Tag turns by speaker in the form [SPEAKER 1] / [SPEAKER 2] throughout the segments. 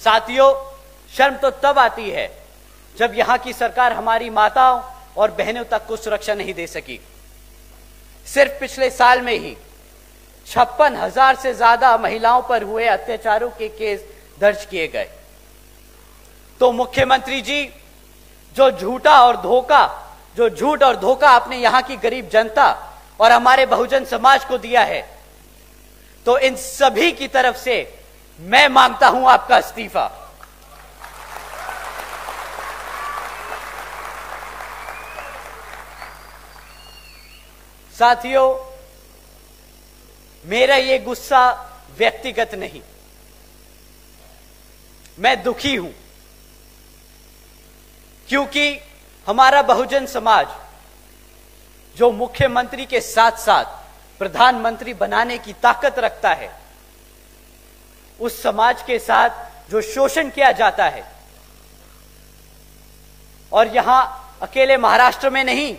[SPEAKER 1] साथियों, शर्म तो तब आती है जब यहां की सरकार हमारी माताओं और बहनों तक को सुरक्षा नहीं दे सकी। सिर्फ पिछले साल में ही 56,000 से ज्यादा महिलाओं पर हुए अत्याचारों के केस दर्ज किए गए। तो मुख्यमंत्री जी, जो झूठ और धोखा आपने यहां की गरीब जनता और हमारे बहुजन समाज को दिया है, तो इन सभी की तरफ से मैं मांगता हूं आपका इस्तीफा। साथियों, मेरा ये गुस्सा व्यक्तिगत नहीं, मैं दुखी हूं क्योंकि हमारा बहुजन समाज जो मुख्यमंत्री के साथ साथ प्रधानमंत्री बनाने की ताकत रखता है, उस समाज के साथ जो शोषण किया जाता है, और यहां अकेले महाराष्ट्र में नहीं,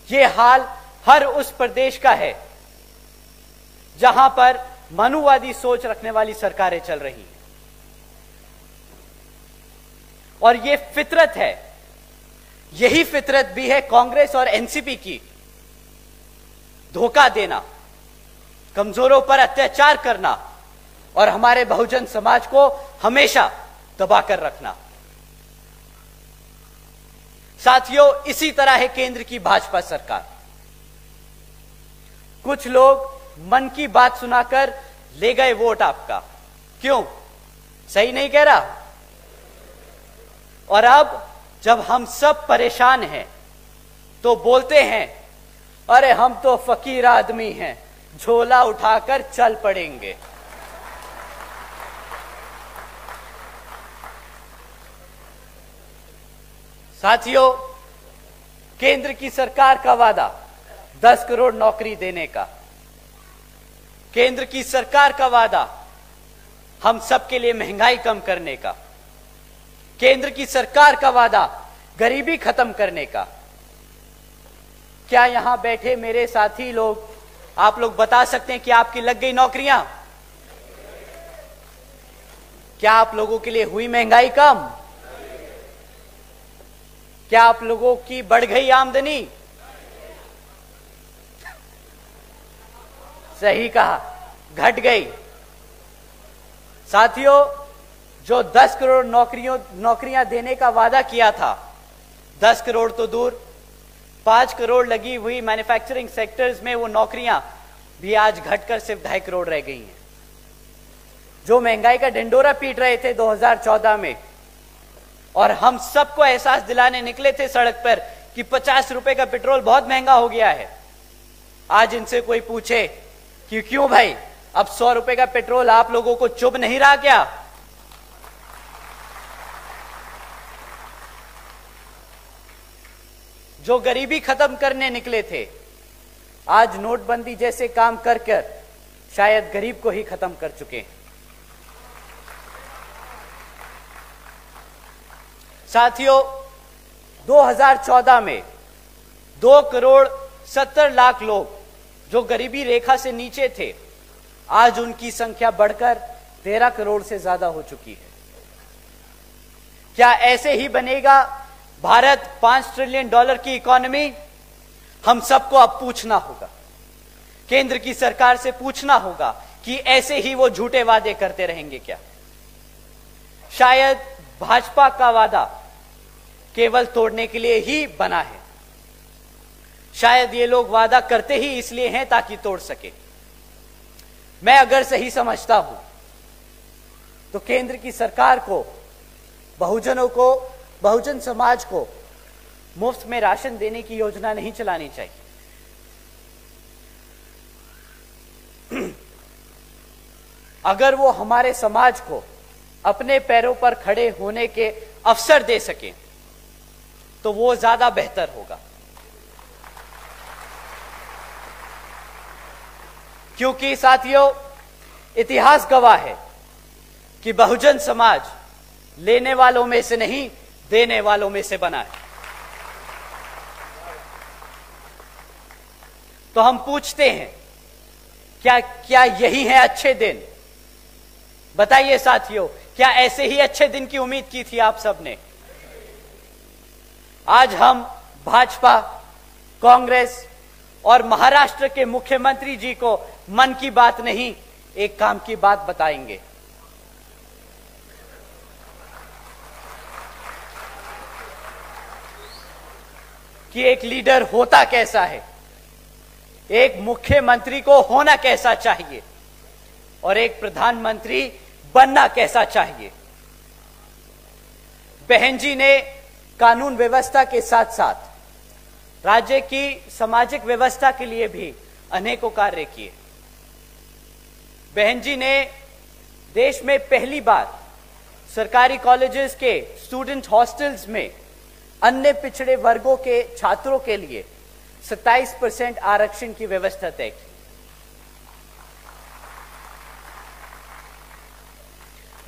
[SPEAKER 1] ये हाल हर उस प्रदेश का है जहां पर मनुवादी सोच रखने वाली सरकारें चल रही हैं। और ये फितरत है, यही फितरत भी है कांग्रेस और एनसीपी की, धोखा देना, कमजोरों पर अत्याचार करना और हमारे बहुजन समाज को हमेशा दबाकर रखना। साथियों, इसी तरह है केंद्र की भाजपा सरकार। कुछ लोग मन की बात सुनाकर ले गए वोट आपका। क्यों? सही नहीं कह रहा? और अब जब हम सब परेशान हैं तो बोलते हैं, अरे हम तो फकीर आदमी हैं, झोला उठाकर चल पड़ेंगे। साथियों, केंद्र की सरकार का वादा 10 करोड़ नौकरी देने का, केंद्र की सरकार का वादा हम सबके लिए महंगाई कम करने का, केंद्र की सरकार का वादा गरीबी खत्म करने का। क्या यहां बैठे मेरे साथी लोग, आप लोग बता सकते हैं कि आपकी लग गई नौकरियां? क्या आप लोगों के लिए हुई महंगाई कम? क्या आप लोगों की बढ़ गई आमदनी? सही कहा, घट गई। साथियों, जो 10 करोड़ नौकरियां देने का वादा किया था, 10 करोड़ तो दूर, 5 करोड़ लगी हुई मैन्युफैक्चरिंग सेक्टर्स में वो नौकरियां भी आज घटकर सिर्फ 2.5 करोड़ रह गई हैं। जो महंगाई का ढिंडोरा पीट रहे थे 2014 में, और हम सबको एहसास दिलाने निकले थे सड़क पर कि 50 रुपए का पेट्रोल बहुत महंगा हो गया है, आज इनसे कोई पूछे कि क्यों भाई, अब 100 रुपए का पेट्रोल आप लोगों को चुभ नहीं रहा क्या? जो गरीबी खत्म करने निकले थे, आज नोटबंदी जैसे काम कर कर शायद गरीब को ही खत्म कर चुके हैं। साथियों, 2014 में 2 करोड़ 70 लाख लोग जो गरीबी रेखा से नीचे थे, आज उनकी संख्या बढ़कर 13 करोड़ से ज्यादा हो चुकी है। क्या ऐसे ही बनेगा भारत 5 ट्रिलियन डॉलर की इकोनॉमी? हम सबको अब पूछना होगा, केंद्र की सरकार से पूछना होगा कि ऐसे ही वो झूठे वादे करते रहेंगे क्या? शायद भाजपा का वादा केवल तोड़ने के लिए ही बना है, शायद ये लोग वादा करते ही इसलिए हैं ताकि तोड़ सके। मैं अगर सही समझता हूं तो केंद्र की सरकार को, बहुजनों को, बहुजन समाज को मुफ्त में राशन देने की योजना नहीं चलानी चाहिए। अगर वो हमारे समाज को अपने पैरों पर खड़े होने के अवसर दे सके तो वो ज्यादा बेहतर होगा, क्योंकि साथियों, इतिहास गवाह है कि बहुजन समाज लेने वालों में से नहीं, देने वालों में से बना है। तो हम पूछते हैं, क्या यही है अच्छे दिन? बताइए साथियों, क्या ऐसे ही अच्छे दिन की उम्मीद की थी आप सबने? आज हम भाजपा, कांग्रेस और महाराष्ट्र के मुख्यमंत्री जी को मन की बात नहीं, एक काम की बात बताएंगे। कि एक लीडर होता कैसा है, एक मुख्यमंत्री को होना कैसा चाहिए और एक प्रधानमंत्री बनना कैसा चाहिए। बहन जी ने कानून व्यवस्था के साथ साथ राज्य की सामाजिक व्यवस्था के लिए भी अनेकों कार्य किए। बहन जी ने देश में पहली बार सरकारी कॉलेजेस के स्टूडेंट हॉस्टल्स में अन्य पिछड़े वर्गों के छात्रों के लिए 27% आरक्षण की व्यवस्था तय की।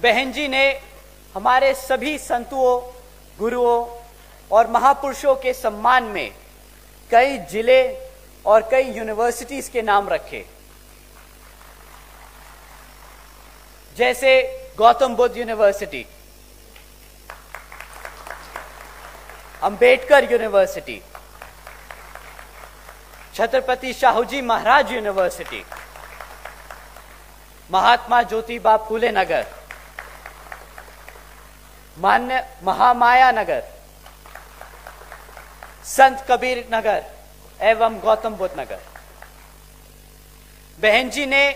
[SPEAKER 1] बहन जी ने हमारे सभी संतों, गुरुओं और महापुरुषों के सम्मान में कई जिले और कई यूनिवर्सिटीज के नाम रखे, जैसे Gautam Buddha university, Ambedkar university, Chhatrapati Shahuji Maharaj university, Mahatma Jyotiba Phule नगर, मान्य महामाया नगर, संत कबीर नगर एवं गौतम बुद्ध नगर। बहन जी ने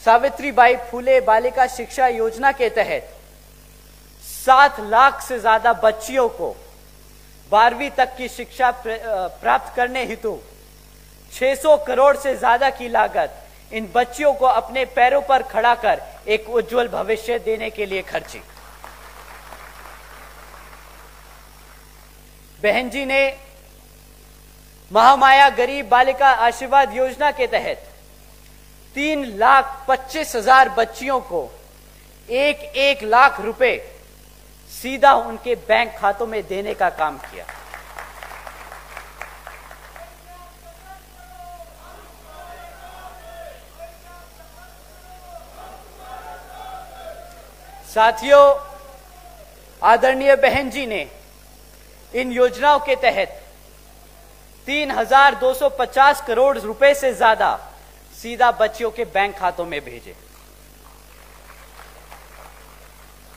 [SPEAKER 1] सावित्रीबाई फूले बालिका शिक्षा योजना के तहत 7 लाख से ज्यादा बच्चियों को 12वीं तक की शिक्षा प्राप्त करने हेतु 600 करोड़ से ज्यादा की लागत इन बच्चियों को अपने पैरों पर खड़ा कर एक उज्जवल भविष्य देने के लिए खर्ची। बहन जी ने महामाया गरीब बालिका आशीर्वाद योजना के तहत 3,25,000 बच्चियों को 1-1 लाख रुपए सीधा उनके बैंक खातों में देने का काम किया। साथियों, आदरणीय बहन जी ने इन योजनाओं के तहत 3,250 करोड़ रुपए से ज्यादा सीधा बच्चियों के बैंक खातों में भेजे।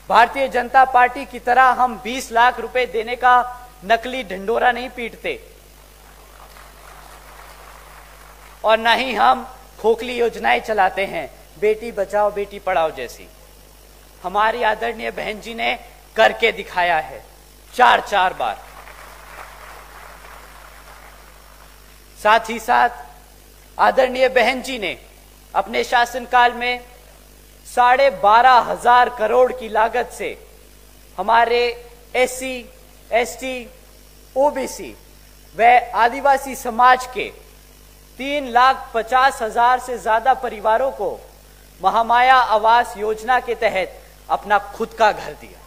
[SPEAKER 1] भारतीय जनता पार्टी की तरह हम 20 लाख रुपए देने का नकली ढिंडोरा नहीं पीटते और न ही हम खोखली योजनाएं चलाते हैं, बेटी बचाओ बेटी पढ़ाओ जैसी। हमारी आदरणीय बहन जी ने करके दिखाया है 4 बार। साथ ही साथ आदरणीय बहन जी ने अपने शासनकाल में 12,500 करोड़ की लागत से हमारे SC, ST, OBC व आदिवासी समाज के 3,50,000 से ज्यादा परिवारों को महामाया आवास योजना के तहत अपना खुद का घर दिया।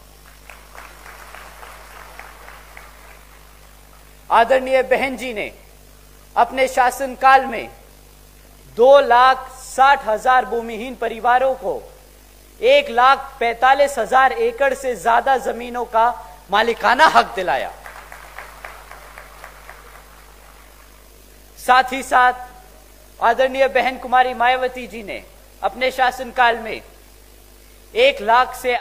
[SPEAKER 1] आदरणीय बहन जी ने अपने शासनकाल में 2,60,000 भूमिहीन परिवारों को 1,45,000 एकड़ से ज्यादा जमीनों का मालिकाना हक दिलाया। साथ ही साथ आदरणीय बहन कुमारी मायावती जी ने अपने शासनकाल में 1 लाख से